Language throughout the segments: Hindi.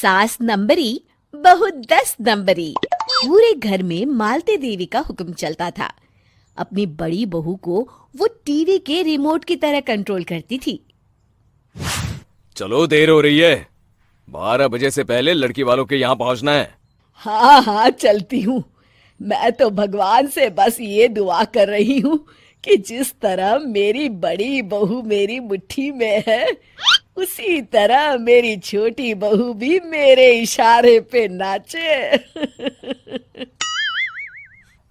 सास नंबरी बहू 10 नंबरी। पूरे घर में मालती देवी का हुक्म चलता था। अपनी बड़ी बहू को वो टीवी के रिमोट की तरह कंट्रोल करती थी। चलो, देर हो रही है। 12 बजे से पहले लड़की वालों के यहाँ पहुंचना है। हाँ हाँ, चलती हूँ। मैं तो भगवान से बस ये दुआ कर रही हूँ कि जिस तरह मेरी बड़ी बहू मेरी मुट्ठी में है, उसी तरह मेरी छोटी बहू भी मेरे इशारे पे नाचे।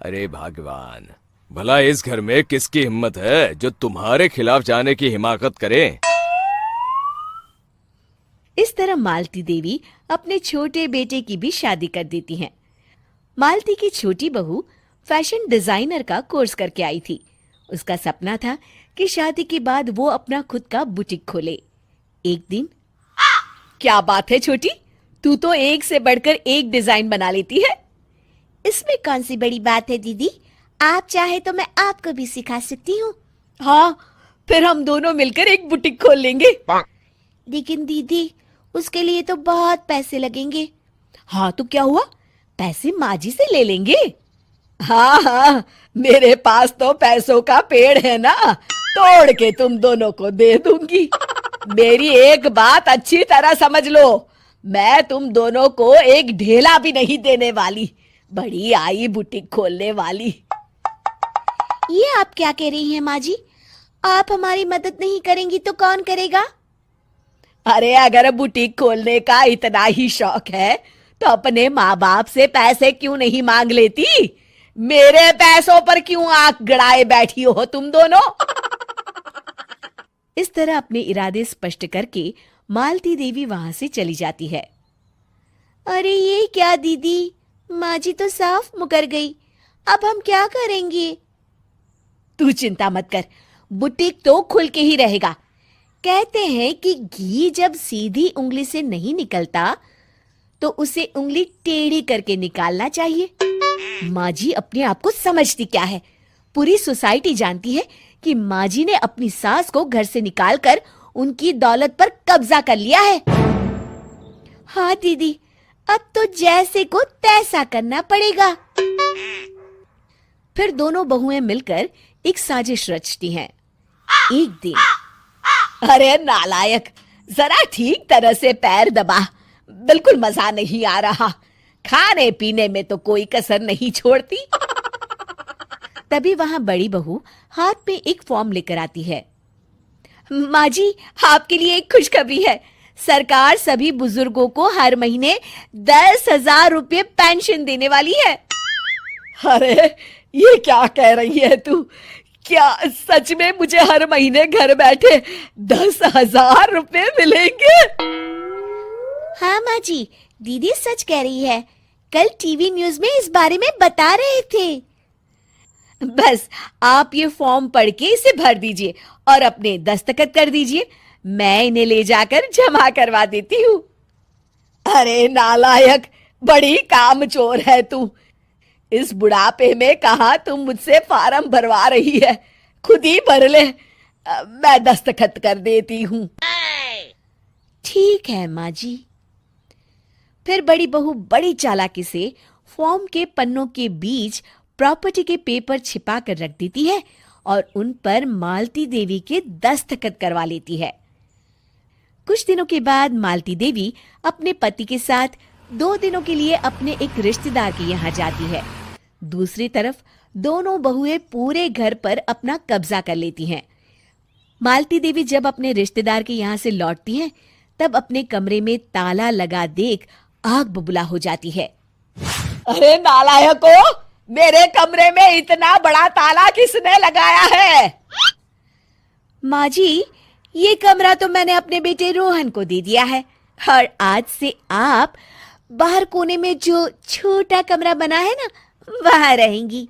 अरे भगवान, भला इस घर में किसकी हिम्मत है जो तुम्हारे खिलाफ जाने की हिमाकत करे। इस तरह मालती देवी अपने छोटे बेटे की भी शादी कर देती हैं। मालती की छोटी बहू फैशन डिजाइनर का कोर्स करके आई थी। उसका सपना था कि शादी के बाद वो अपना खुद का बुटीक खोले। एक दिन, क्या बात है छोटी, तू तो एक से बढ़कर एक डिजाइन बना लेती है। इसमें कौन सी बड़ी बात है दीदी, आप चाहे तो मैं आपको भी सिखा सकती हूँ। हाँ, फिर हम दोनों मिलकर एक बुटीक खोल लेंगे। लेकिन दीदी, उसके लिए तो बहुत पैसे लगेंगे। हाँ तो क्या हुआ, पैसे माँ जी से ले लेंगे। हाँ हाँ, मेरे पास तो पैसों का पेड़ है ना, तोड़ के तुम दोनों को दे दूंगी। मेरी एक बात अच्छी तरह समझ लो, मैं तुम दोनों को एक ढेला भी नहीं देने वाली। बड़ी आई बुटीक खोलने वाली। ये आप क्या कह रही हैं माँ जी? आप हमारी मदद नहीं करेंगी तो कौन करेगा? अरे अगर बुटीक खोलने का इतना ही शौक है तो अपने माँ बाप से पैसे क्यों नहीं मांग लेती? मेरे पैसों पर क्यों आंख गड़ाए बैठी हो तुम दोनों? इस तरह अपने इरादे स्पष्ट करके मालती देवी वहां से चली जाती है। अरे ये क्या दीदी, माँ जी तो साफ मुकर गई। अब हम क्या करेंगे? तू चिंता मत कर, बुटीक तो खुल के ही रहेगा। कहते हैं कि घी जब सीधी उंगली से नहीं निकलता तो उसे उंगली टेढ़ी करके निकालना चाहिए। माँ जी अपने आप को समझती क्या है? पूरी सोसाइटी जानती है कि माँ जी ने अपनी सास को घर से निकालकर उनकी दौलत पर कब्जा कर लिया है। हाँ दीदी, अब तो जैसे को तैसा करना पड़ेगा। फिर दोनों बहुएं मिलकर एक साजिश रचती हैं। एक दिन, अरे नालायक, जरा ठीक तरह से पैर दबा, बिल्कुल मजा नहीं आ रहा। खाने पीने में तो कोई कसर नहीं छोड़ती। तभी वहां बड़ी बहू हाथ में एक फॉर्म लेकर आती है। माँ जी, आपके लिए एक खुशखबरी है। सरकार सभी बुजुर्गों को हर महीने 10,000 रुपये पेंशन देने वाली है। अरे ये क्या कह रही है तू? क्या सच में मुझे हर महीने घर बैठे 10,000 रुपये मिलेंगे? हाँ माँ जी, दीदी सच कह रही है। कल टीवी न्यूज में इस बारे में बता रहे थे। बस आप ये फॉर्म पढ़ के इसे भर दीजिए और अपने दस्तखत कर दीजिए। मैं इन्हें ले जाकर जमा करवा देती हूँ। अरे नालायक, बड़ी कामचोर है तू। इस बुढ़ापे में कहाँ तुम मुझसे फार्म भरवा रही है? खुद ही भर ले, मैं दस्तखत कर देती हूँ। ठीक है माँ जी। फिर बड़ी बहू बड़ी चालाकी से फॉर्म के पन्नों के बीच प्रॉपर्टी के पेपर छिपा कर रख देती है और उन पर मालती देवी के दस्तखत करवा लेती है। कुछ दिनों के बाद मालती देवी अपने पति के साथ 2 दिनों के लिए अपने एक रिश्तेदार के यहाँ जाती है। दूसरी तरफ दोनों बहुएं पूरे घर पर अपना कब्जा कर लेती हैं। मालती देवी जब अपने रिश्तेदार के यहाँ से लौटती हैं, तब अपने कमरे में ताला लगा देख आग बबूला हो जाती है। अरे नालायको, मेरे कमरे में इतना बड़ा ताला किसने लगाया है? माँ जी, ये कमरा तो मैंने अपने बेटे रोहन को दे दिया है और आज से आप बाहर कोने में जो छोटा कमरा बना है ना, वहां रहेंगी।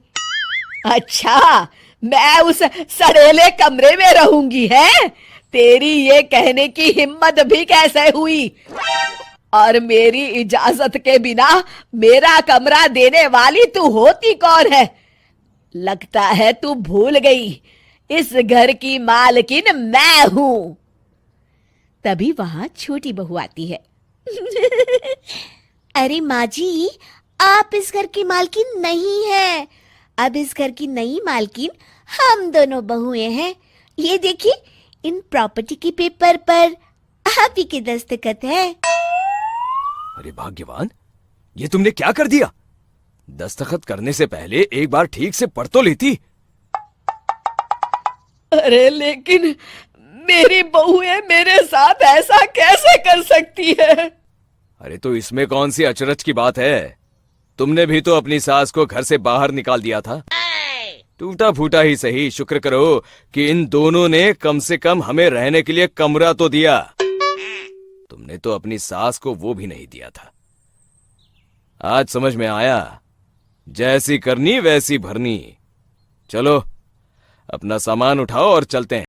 अच्छा, मैं उस सड़ेले कमरे में रहूंगी है? तेरी ये कहने की हिम्मत भी कैसे हुई? और मेरी इजाजत के बिना मेरा कमरा देने वाली तू होती कौन है? लगता है तू भूल गई, इस घर की मालकिन मैं हूं। तभी वहां छोटी बहू आती है। अरे माँ जी, आप इस घर की मालकिन नहीं है। अब इस घर की नई मालकिन हम दोनों बहुएं हैं। ये देखिए, इन प्रॉपर्टी के पेपर पर आप ही के दस्तखत है। अरे भाग्यवान, ये तुमने क्या कर दिया? दस्तखत करने से पहले एक बार ठीक से पढ़ तो लेती। अरे लेकिन मेरी बहुएं मेरे साथ ऐसा कैसे कर सकती है? अरे तो इसमें कौन सी अचरज की बात है? तुमने भी तो अपनी सास को घर से बाहर निकाल दिया था। टूटा फूटा ही सही, शुक्र करो कि इन दोनों ने कम से कम हमें रहने के लिए कमरा तो दिया। तुमने तो अपनी सास को वो भी नहीं दिया था। आज समझ में आया, जैसी करनी वैसी भरनी। चलो अपना सामान उठाओ और चलते हैं।